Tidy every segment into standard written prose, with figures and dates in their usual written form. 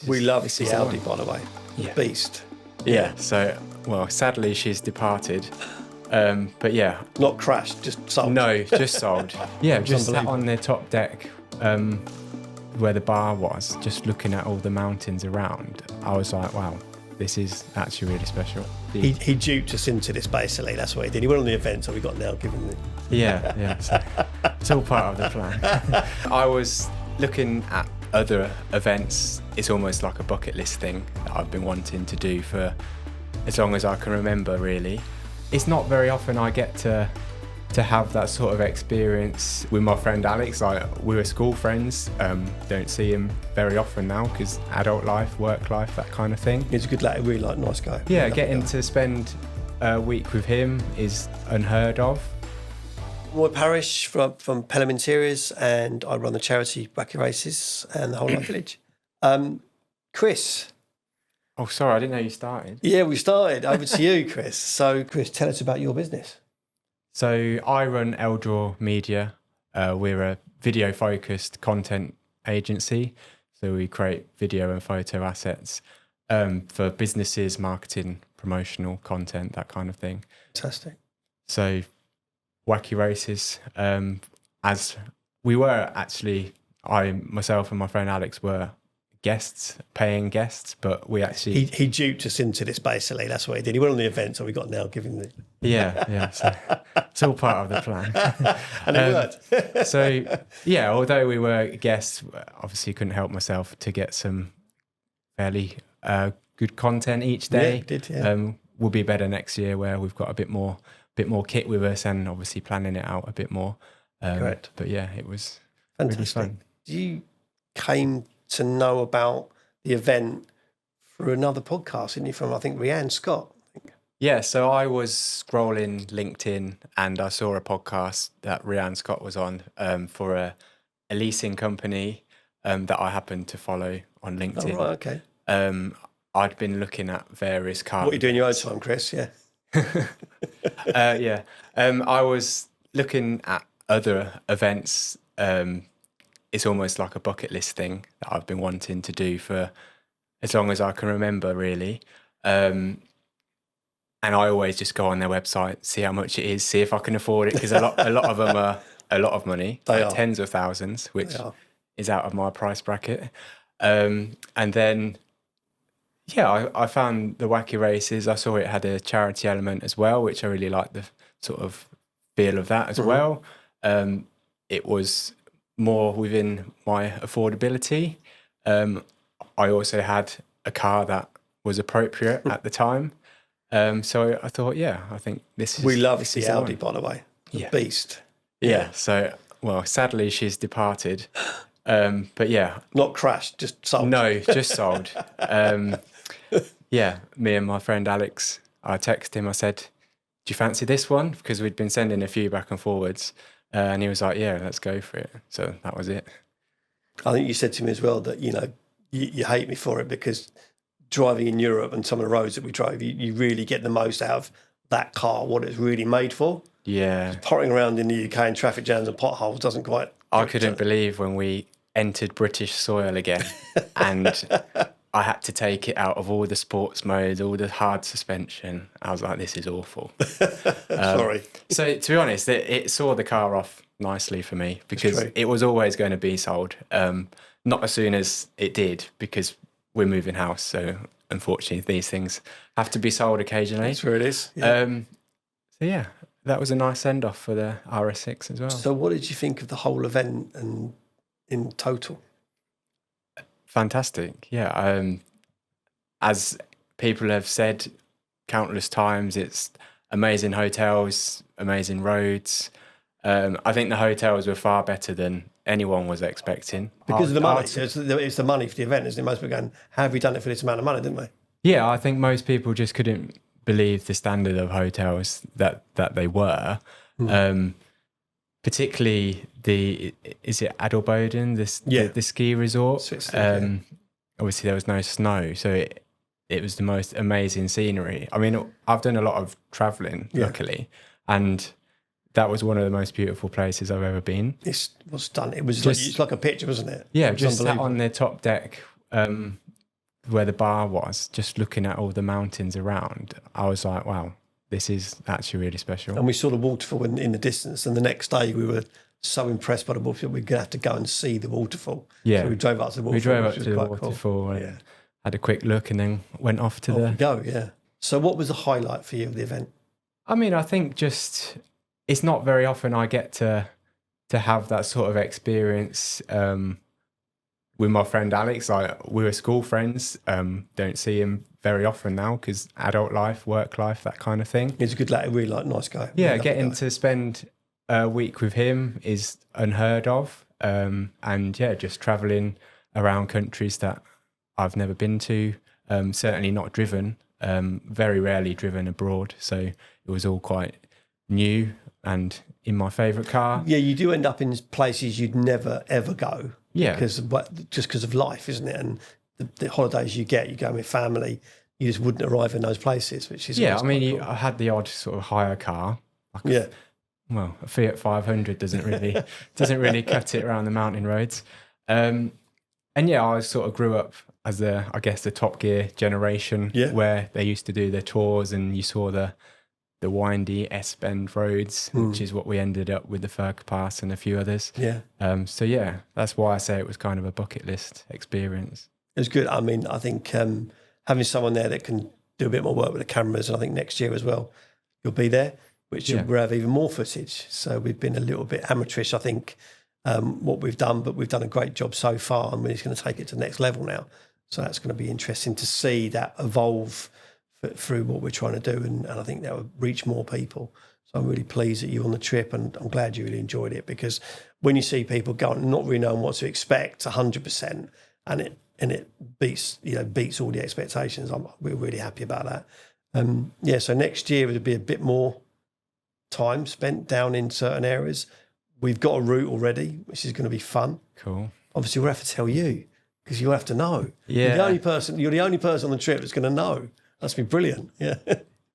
We love the Audi, by the way. The Yeah. beast. Yeah. So, well, sadly she's departed. But yeah. Not crashed, just sold. No, just sold. Yeah, just sat unbelievable. on the top deck where the bar was, just looking at all the mountains around. I was like, wow, this is actually really special. He duped us into this, basically. That's what he did. He went on the event, so we got now given the... Yeah. So it's all part of the plan. I was looking at other events. It's almost like a bucket list thing that I've been wanting to do for as long as I can remember, really. It's not very often I get to have that sort of experience with my friend Alex. Like, we were school friends, don't see him very often now because adult life, work life, that kind of thing. He's a good lad, really nice guy. Yeah, getting to spend a week with him is unheard of. Roy Parrish from Pelham Interiors, and I run the charity Wacky Races and the Whole Life Village. Chris. Oh, sorry, I didn't know you started. Yeah, we started. Over to you, Chris. So, Chris, tell us about your business. So I run Eldraw Media. We're a video-focused content agency. So we create video and photo assets for businesses, marketing, promotional content, that kind of thing. Fantastic. So Wacky Races, as we were actually, myself and my friend Alex were guests, paying guests, but we actually... He duped us into this, basically. That's what he did. He went on the event, so we got now given the... Yeah. So it's all part of the plan. And it worked. So, yeah, although we were guests, obviously couldn't help myself to get some fairly good content each day. Yeah, it did, yeah. We'll be better next year where we've got a bit more kit with us and obviously planning it out a bit more. Correct. But yeah, it was Fantastic. really fun. You came to know about the event through another podcast, didn't you, from, I think, Rhiannon Scott? Yeah, so I was scrolling LinkedIn and I saw a podcast that Rhiannon Scott was on for a leasing company that I happened to follow on LinkedIn. Oh, right, okay. I'd been looking at various cars. What are you doing in your own time, Chris? Yeah. I was looking at other events. It's almost like a bucket list thing that I've been wanting to do for as long as I can remember, really. And I always just go on their website, see how much it is, see if I can afford it, because a lot of them are a lot of money, They like are. tens of thousands, which is out of my price bracket. And then, yeah, I found the Wacky Races. I saw it had a charity element as well, which I really liked the sort of feel of that as well. It was more within my affordability. I also had a car that was appropriate at the time. So I thought, I think this is... We love this the is the Audi, one. by the way. The Yeah. beast. Yeah. So, well, sadly she's departed. But yeah. Not crashed, just sold. No, just sold. Yeah, me and my friend Alex, I texted him, I said, do you fancy this one? Because we'd been sending a few back and forwards. And he was like, yeah, let's go for it. So that was it. I think you said to me as well that, you hate me for it because driving in Europe and some of the roads that we drove, you really get the most out of that car, what it's really made for. Yeah. Potting around in the UK in traffic jams and potholes doesn't quite... I couldn't believe when we entered British soil again and I had to take it out of all the sports modes, all the hard suspension. I was like, this is awful. Sorry. So to be honest, it saw the car off nicely for me because it was always going to be sold. Not as soon as it did because we're moving house. So unfortunately, these things have to be sold occasionally. That's where it is. Yeah. So yeah, that was a nice send off for the RS6 as well. So what did you think of the whole event and in total? Fantastic. Yeah. As people have said countless times, it's amazing hotels, amazing roads. I think the hotels were far better than anyone was expecting. Because of the money. It's the money for the event, isn't it? Most people going, how have we done it for this amount of money, didn't they? Yeah, I think most people just couldn't believe the standard of hotels that they were. Particularly is it Adelboden, the ski resort? Obviously there was no snow, so it was the most amazing scenery. I mean, I've done a lot of travelling, luckily, and that was one of the most beautiful places I've ever been. It was stunning. It was it's like a picture, wasn't it? Yeah, It was just sat on the top deck where the bar was, just looking at all the mountains around, I was like, wow, this is actually really special. And we saw the waterfall in the distance, and the next day we were so impressed by the waterfall, we're going to have to go and see the waterfall. Yeah. So we drove up to the waterfall. We drove up to the waterfall and had a quick look, and then went off to go, yeah. So what was the highlight for you of the event? I mean, I think just, it's not very often I get to have that sort of experience with my friend Alex. We were school friends, don't see him very often now because adult life, work life, that kind of thing. He's a good lad, really nice guy. Yeah, getting to spend a week with him is unheard of. And yeah, just travelling around countries that I've never been to, certainly not driven, very rarely driven abroad. So it was all quite new and in my favourite car. Yeah, you do end up in places you'd never, ever go. Yeah. Just because of life, isn't it? And the holidays you go with family, you just wouldn't arrive in those places, which is I mean, I had the odd sort of hire car. Well, a Fiat 500 doesn't really cut it around the mountain roads. And yeah, I sort of grew up as the Top Gear generation, where they used to do their tours, and you saw the windy S-bend roads, which is what we ended up with, the Ferg Pass and a few others. Yeah. So yeah, that's why I say it was kind of a bucket list experience. It was good. I mean, I think having someone there that can do a bit more work with the cameras, and I think next year as well, you'll be there, which will have even more footage. So we've been a little bit amateurish, I think, what we've done, but we've done a great job so far, and we're just going to take it to the next level now. So that's going to be interesting to see that evolve through what we're trying to do, and I think that will reach more people. So I'm really pleased that you're on the trip, and I'm glad you really enjoyed it, because when you see people going and not really knowing what to expect 100%, and it beats all the expectations, we're really happy about that. So next year would be a bit more time spent down in certain areas. We've got a route already, which is going to be fun. Cool. Obviously, we'll have to tell you, because you'll have to know. Yeah. You're the only person on the trip that's going to know. That's been brilliant. Yeah.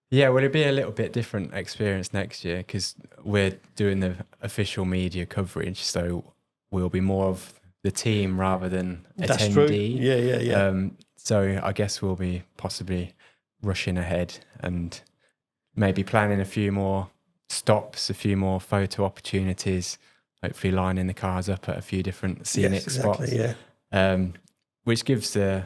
Yeah, well, it'll be a little bit different experience next year, because we're doing the official media coverage, so we'll be more of the team rather than That's attendee. true. Yeah. So I guess we'll be possibly rushing ahead and maybe planning a few more stops, a few more photo opportunities, hopefully lining the cars up at a few different scenic spots. Yeah. Which gives the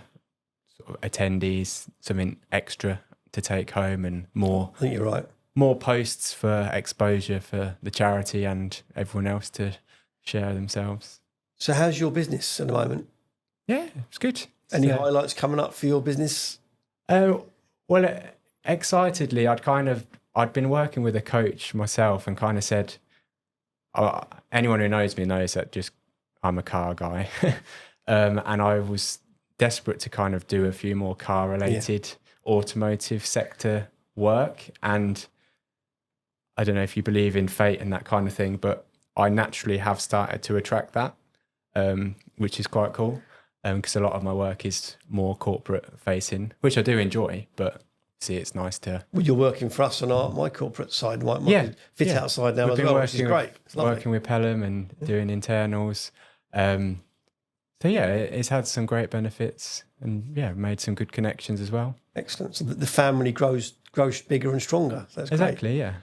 sort of attendees something extra to take home, and more. I think you're right. More posts for exposure for the charity and everyone else to share themselves. So how's your business at the moment? Yeah, it's good. Any highlights coming up for your business? Well, excitedly, I'd been working with a coach myself, and kind of said, anyone who knows me knows that I'm a car guy. And I was desperate to kind of do a few more car related automotive sector work. And I don't know if you believe in fate and that kind of thing, but I naturally have started to attract that, which is quite cool, because a lot of my work is more corporate facing, which I do enjoy, but see, it's nice to... Well, you're working for us on my corporate side, my fit out side now as well, which is great. It's lovely. Working with Pelham and doing internals. So yeah, it's had some great benefits, and made some good connections as well. Excellent. So the family grows bigger and stronger. That's great. Exactly, yeah.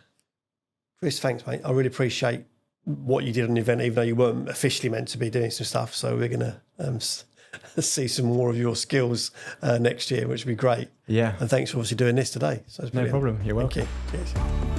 Chris, thanks, mate. I really appreciate what you did on the event, even though you weren't officially meant to be doing some stuff. So we're going to see some more of your skills next year, which would be great. Yeah. And thanks for obviously doing this today. So it's no problem. You're welcome. Thank you. Cheers.